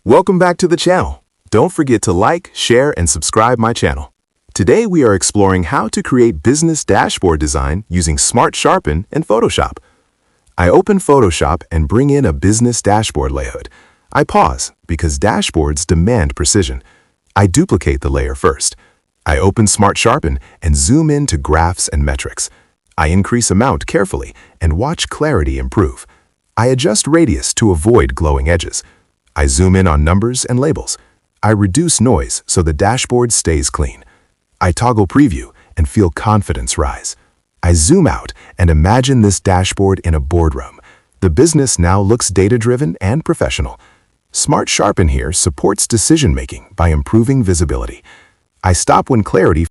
Welcome back to the channel. Don't forget to like, share, and subscribe my channel. Today we are exploring how to create business dashboard design using Smart Sharpen and Photoshop. I open Photoshop and bring in a business dashboard layout. I pause because dashboards demand precision. I duplicate the layer first. I open Smart Sharpen and zoom in to graphs and metrics. I increase amount carefully and watch clarity improve. I adjust radius to avoid glowing edges. I zoom in on numbers and labels. I reduce noise so the dashboard stays clean. I toggle preview and feel confidence rise. I zoom out and imagine this dashboard in a boardroom. The business now looks data-driven and professional. Smart Sharpen here supports decision-making by improving visibility. I stop when clarity